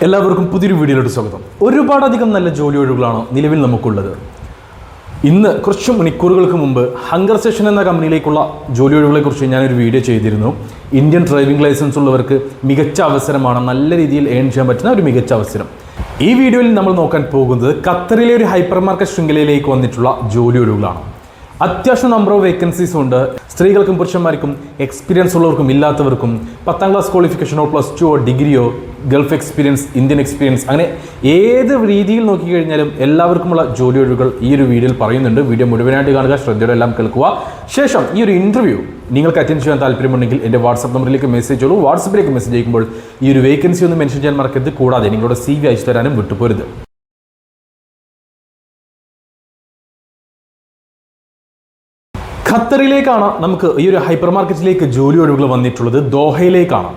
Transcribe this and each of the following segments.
എല്ലാവർക്കും പുതിയൊരു വീഡിയോയിലോട്ട് സ്വാഗതം. ഒരുപാടധികം നല്ല ജോലി ഒഴിവുകളാണ് നിലവിൽ നമുക്കുള്ളത്. ഇന്ന് കുറച്ച് മണിക്കൂറുകൾക്ക് മുമ്പ് ഹങ്കർ സെഷൻ എന്ന കമ്പനിയിലേക്കുള്ള ജോലി ഒഴിവുകളെക്കുറിച്ച് ഞാനൊരു വീഡിയോ ചെയ്തിരുന്നു. ഇന്ത്യൻ ഡ്രൈവിംഗ് ലൈസൻസ് ഉള്ളവർക്ക് മികച്ച അവസരമാണ്, നല്ല രീതിയിൽ ഏൺ ചെയ്യാൻ പറ്റുന്ന ഒരു മികച്ച അവസരം. ഈ വീഡിയോയിൽ നമ്മൾ നോക്കാൻ പോകുന്നത് ഖത്തറിലെ ഒരു ഹൈപ്പർ മാർക്കറ്റ് ശൃംഖലയിലേക്ക് വന്നിട്ടുള്ള ജോലി ഒഴിവുകളാണ്. അത്യാവശ്യം നമ്പർ ഓഫ് വേക്കൻസീസ് ഉണ്ട്. സ്ത്രീകൾക്കും പുരുഷന്മാർക്കും, എക്സ്പീരിയൻസ് ഉള്ളവർക്കും ഇല്ലാത്തവർക്കും, 10ാം ക്ലാസ് ക്വാളിഫിക്കേഷനോ +2 ഡിഗ്രിയോ, ഗൾഫ് എക്സ്പീരിയൻസ്, ഇന്ത്യൻ എക്സ്പീരിയൻസ്, അങ്ങനെ ഏത് രീതിയിൽ നോക്കിക്കഴിഞ്ഞാലും എല്ലാവർക്കുമുള്ള ജോലി ഒഴിവുകൾ ഈ ഒരു വീഡിയോയിൽ പറയുന്നുണ്ട്. വീഡിയോ മുഴുവനായിട്ട് കാണുക, ശ്രദ്ധയോടെ എല്ലാം കേൾക്കുക. ശേഷം ഈ ഒരു ഇൻ്റർവ്യൂ നിങ്ങൾക്ക് അറ്റൻഡ് ചെയ്യാൻ താല്പര്യമുണ്ടെങ്കിൽ എൻ്റെ വാട്സപ്പ് നമ്പറിലേക്ക് മെസ്സേജ് ഉള്ളൂ. വാട്സപ്പിലേക്ക് മെസ്സേജ് അയക്കുമ്പോൾ ഈ ഒരു വേക്കൻസി ഒന്ന് മെൻഷൻ ചെയ്യാൻ മറക്കരുത്. കൂടാതെ നിങ്ങളുടെ CV അയച്ചു തരാനും വിട്ടുപോരുത്. ഖത്തറിലേക്കാണ് നമുക്ക് ഈ ഒരു ഹൈപ്പർ മാർക്കറ്റിലേക്ക് ജോലി ഒഴിവുകൾ വന്നിട്ടുള്ളത്. ദോഹയിലേക്കാണ്.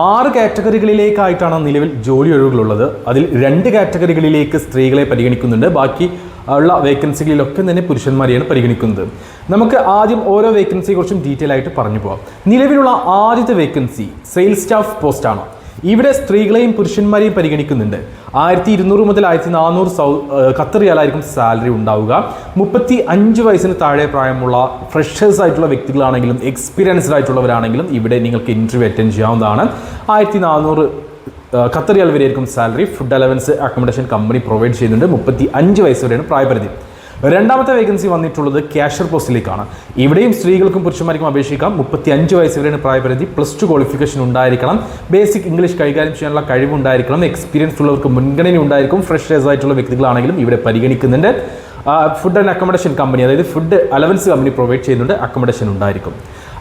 6 കാറ്റഗറികളിലേക്കായിട്ടാണ് നിലവിൽ ജോലി ഒഴിവുകളുള്ളത്. അതിൽ 2 കാറ്റഗറികളിലേക്ക് സ്ത്രീകളെ പരിഗണിക്കുന്നുണ്ട്. ബാക്കി ഉള്ള വേക്കൻസികളിലൊക്കെ തന്നെ പുരുഷന്മാരെയാണ് പരിഗണിക്കുന്നത്. നമുക്ക് ആദ്യം ഓരോ വേക്കൻസിയെക്കുറിച്ചും ഡീറ്റെയിൽ ആയിട്ട് പറഞ്ഞു പോകാം. നിലവിലുള്ള ആദ്യത്തെ വേക്കൻസി സെയിൽസ് സ്റ്റാഫ് പോസ്റ്റാണ്. ഇവിടെ സ്ത്രീകളെയും പുരുഷന്മാരെയും പരിഗണിക്കുന്നുണ്ട്. 1200 മുതൽ 1400 ഖത്തർ റിയാലായിരിക്കും സാലറി ഉണ്ടാവുക. 35 വയസ്സിന് താഴെ പ്രായമുള്ള ഫ്രഷേഴ്സ് ആയിട്ടുള്ള വ്യക്തികളാണെങ്കിലും എക്സ്പീരിയൻസ്ഡ് ആയിട്ടുള്ളവരാണെങ്കിലും ഇവിടെ നിങ്ങൾക്ക് ഇൻ്റർവ്യൂ അറ്റൻഡ് ചെയ്യാവുന്നതാണ്. 1400 ഖത്തർ റിയാൽ വരെയായിരിക്കും salary. Food allowance, accommodation company provide ചെയ്യുന്നുണ്ട്. 35 വയസ്സ് വരെയാണ് പ്രായപരിധി. രണ്ടാമത്തെ വേക്കൻസി വന്നിട്ടുള്ളത് ക്യാഷ്യർ പോസ്റ്റിലേക്കാണ്. ഇവിടെയും സ്ത്രീകൾക്കും പുരുഷന്മാർക്കും അപേക്ഷിക്കാം. 35 വയസ്സ് വരെയാണ് പ്രായപരിധി. +2 ക്വാളിഫിക്കേഷൻ ഉണ്ടായിരിക്കണം. ബേസിക് ഇംഗ്ലീഷ് കൈകാര്യം ചെയ്യാനുള്ള കഴിവുണ്ടായിരിക്കണം. എക്സ്പീരിയൻസ് ഉള്ളവർക്ക് മുൻഗണന ഉണ്ടായിരിക്കും. ഫ്രഷേഴ്സ് ആയിട്ടുള്ള വ്യക്തികളാണെങ്കിലും ഇവിടെ പരിഗണിക്കുന്നുണ്ട്. ഫുഡ് ആൻഡ് അക്കോമഡേഷൻ കമ്പനി, അതായത് ഫുഡ് അലവൻസ് കമ്പനി പ്രൊവൈഡ് ചെയ്യുന്നുണ്ട്. അക്കോമഡേഷൻ ഉണ്ടായിരിക്കും.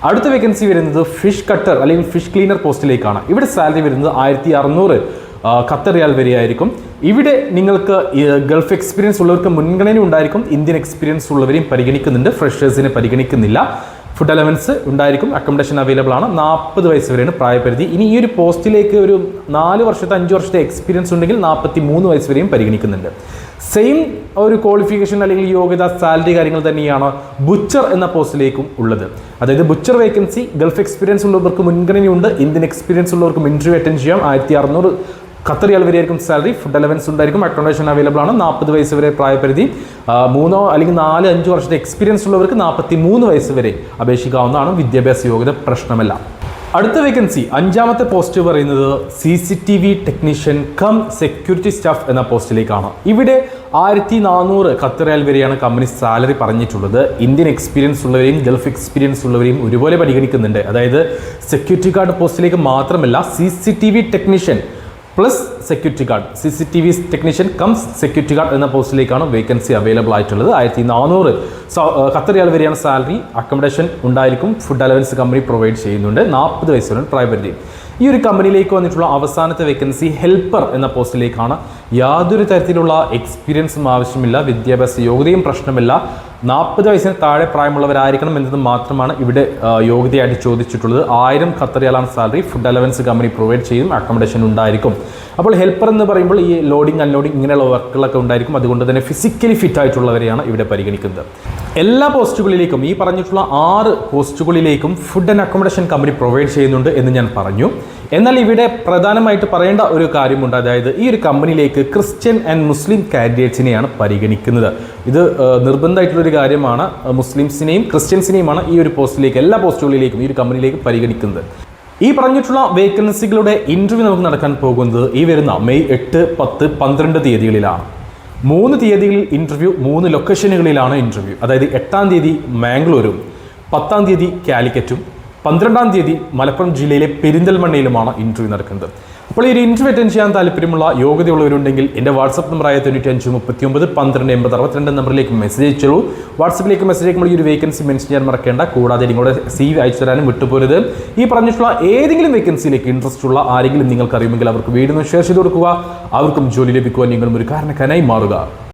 അടുത്ത വേക്കൻസി വരുന്നത് ഫിഷ് കട്ടർ അല്ലെങ്കിൽ ഫിഷ് ക്ലീനർ പോസ്റ്റിലേക്കാണ്. ഇവിടെ സാലറി വരുന്നത് 1600 ഖത്തർ റിയാൽ വരെയായിരിക്കും. ഇവിടെ നിങ്ങൾക്ക് ഗൾഫ് എക്സ്പീരിയൻസ് ഉള്ളവർക്ക് മുൻഗണന ഉണ്ടായിരിക്കും. ഇന്ത്യൻ എക്സ്പീരിയൻസ് ഉള്ളവരെയും പരിഗണിക്കുന്നുണ്ട്. ഫ്രഷേഴ്സിനെ പരിഗണിക്കുന്നില്ല. ഫുഡ് അലവൻസ് ഉണ്ടായിരിക്കും. അക്കോമഡേഷൻ അവൈലബിൾ ആണ്. 40 വയസ്സ് വരെയാണ് പ്രായപരിധി. ഇനി ഈ ഒരു പോസ്റ്റിലേക്ക് ഒരു 4 വർഷത്തെ 5 വർഷത്തെ എക്സ്പീരിയൻസ് ഉണ്ടെങ്കിൽ 43 വയസ്സ് വരെയും പരിഗണിക്കുന്നുണ്ട്. സെയിം ഒരു ക്വാളിഫിക്കേഷൻ അല്ലെങ്കിൽ യോഗ്യത, സാലറി കാര്യങ്ങൾ തന്നെയാണ് ബുച്ചർ എന്ന പോസ്റ്റിലേക്കും ഉള്ളത്. അതായത് ബുച്ചർ വേക്കൻസി ഗൾഫ് എക്സ്പീരിയൻസ് ഉള്ളവർക്ക് മുൻഗണനയുണ്ട്. ഇന്ത്യൻ എക്സ്പീരിയൻസ് ഉള്ളവർക്കും ഇൻ്റർവ്യൂ അറ്റൻഡ് ചെയ്യാം. 1600 ഖത്തർ റിയാൽ വരെയായിരിക്കും സാലറി. ഫുഡ് അലവൻസ് ഉണ്ടായിരിക്കും. അക്കോമഡേഷൻ അവൈലബിൾ ആണ്. 40 വയസ്സ് വരെ പ്രായപരിധി. 3 അല്ലെങ്കിൽ 4-5 വർഷത്തെ എക്സ്പീരിയൻസ് ഉള്ളവർക്ക് 43 വയസ്സ് വരെ അപേക്ഷിക്കാവുന്നതാണ്. വിദ്യാഭ്യാസ യോഗ്യത പ്രശ്നമല്ല. അടുത്ത വേക്കൻസി, 5ാമത്തെ പോസ്റ്റ് പറയുന്നത് CCTV technician come security staff എന്ന പോസ്റ്റിലേക്കാണ്. ഇവിടെ 1400 ഖത്തർ റിയാൽ വരെയാണ് കമ്പനി സാലറി പറഞ്ഞിട്ടുള്ളത്. ഇന്ത്യൻ എക്സ്പീരിയൻസ് ഉള്ളവരെയും ഗൾഫ് എക്സ്പീരിയൻസ് ഉള്ളവരെയും ഒരുപോലെ പരിഗണിക്കുന്നുണ്ട്. അതായത് സെക്യൂരിറ്റി ഗാർഡ് പോസ്റ്റിലേക്ക് മാത്രമല്ല, CCTV technician plus security guard, CCTV technician comes security guard എന്ന പോസ്റ്റിലേക്കാണ് വേക്കൻസി അവൈലബിൾ ആയിട്ടുള്ളത്. 1400 ഖത്തർ റിയാൽ വരെയാണ് സാലറി. അക്കോമഡേഷൻ ഉണ്ടായിരിക്കും. ഫുഡ് അലവൻസ് കമ്പനി പ്രൊവൈഡ് ചെയ്യുന്നുണ്ട്. 40 വയസ്സ് വരെ പ്രായപരിധി. ഈ ഒരു കമ്പനിയിലേക്ക് വന്നിട്ടുള്ള അവസാനത്തെ വേക്കൻസി ഹെൽപ്പർ എന്ന പോസ്റ്റിലേക്കാണ്. യാതൊരു തരത്തിലുള്ള എക്സ്പീരിയൻസും ആവശ്യമില്ല. വിദ്യാഭ്യാസ യോഗ്യതയും പ്രശ്നമില്ല. 40 വയസ്സിന് താഴെ പ്രായമുള്ളവരായിരിക്കണം എന്നത് മാത്രമാണ് ഇവിടെ യോഗ്യതയായിട്ട് ചോദിച്ചിട്ടുള്ളത്. 1000 ഖത്തർ റിയാലാണ് salary. Food allowance company provide ചെയ്യും. അക്കോമഡേഷൻ ഉണ്ടായിരിക്കും. അപ്പോൾ ഹെൽപ്പർ എന്ന് പറയുമ്പോൾ ഈ ലോഡിംഗ് അൺലോഡിംഗ് ഇങ്ങനെയുള്ള വർക്കുകളൊക്കെ ഉണ്ടായിരിക്കും. അതുകൊണ്ട് തന്നെ ഫിസിക്കലി ഫിറ്റ് ആയിട്ടുള്ളവരെയാണ് ഇവിടെ പരിഗണിക്കുന്നത്. എല്ലാ പോസ്റ്റുകളിലേക്കും, ഈ പറഞ്ഞിട്ടുള്ള 6 പോസ്റ്റുകളിലേക്കും food and accommodation company provide ചെയ്യുന്നുണ്ട് എന്ന് ഞാൻ പറഞ്ഞു. എന്നാൽ ഇവിടെ പ്രധാനമായിട്ട് പറയേണ്ട ഒരു കാര്യമുണ്ട്. അതായത് ഈ ഒരു കമ്പനിയിലേക്ക് ക്രിസ്ത്യൻ ആൻഡ് മുസ്ലിം കാൻഡിഡേറ്റ്സിനെയാണ് പരിഗണിക്കുന്നത്. ഇത് നിർബന്ധമായിട്ടുള്ളൊരു കാര്യമാണ്. മുസ്ലിംസിനെയും ക്രിസ്ത്യൻസിനെയുമാണ് ഈ ഒരു പോസ്റ്റിലേക്ക്, എല്ലാ പോസ്റ്റുകളിലേക്കും ഈ ഒരു കമ്പനിയിലേക്ക് പരിഗണിക്കുന്നത്. ഈ പറഞ്ഞിട്ടുള്ള വേക്കൻസികളുടെ ഇൻ്റർവ്യൂ നമുക്ക് നടക്കാൻ പോകുന്നത് ഈ വരുന്ന മെയ് 8, 10, 12 തീയതികളിലാണ്. 3 തീയതികളിൽ ഇൻ്റർവ്യൂ, 3 ലൊക്കേഷനുകളിലാണ് ഇൻ്റർവ്യൂ. അതായത് 8ാം തീയതി മാംഗ്ലൂരും, 10ാം തീയതി കാലിക്കറ്റും, 12ാം തീയതി മലപ്പുറം ജില്ലയിലെ പെരിന്തൽമണ്ണയിലുമാണ് ഇൻ്റർവ്യൂ നടക്കുന്നത്. അപ്പോൾ ഈ ഒരു ഇൻ്റർവ്യൂ അറ്റൻഡ് ചെയ്യാൻ താല്പര്യമുള്ള യോഗ്യതയുള്ളവരുണ്ടെങ്കിൽ എൻ്റെ വാട്സപ്പ് നമ്പറായ 95391262 നമ്പറിലേക്ക് മെസ്സേജ് അയച്ചോളൂ. വാട്സപ്പിലേക്ക് മെസ്സേജ് അയക്കുമ്പോൾ ഈ ഒരു വേക്കൻസി മെൻഷൻ ചെയ്യാൻ മറക്കേണ്ട. കൂടാതെ നിങ്ങളുടെ CV അയച്ചു തരാനും വിട്ടുപോരുത്. ഈ പറഞ്ഞിട്ടുള്ള ഏതെങ്കിലും വേക്കൻസിയിലേക്ക് ഇൻട്രസ്റ്റ് ഉള്ള ആരെങ്കിലും നിങ്ങൾക്ക് അറിയുമെങ്കിൽ അവർക്ക് വീഡിയോ ഷെയർ ചെയ്ത് കൊടുക്കുക. അവർക്കും ജോലി ലഭിക്കുവാൻ നിങ്ങളും ഒരു കാരണക്കാരനായി മാറുക.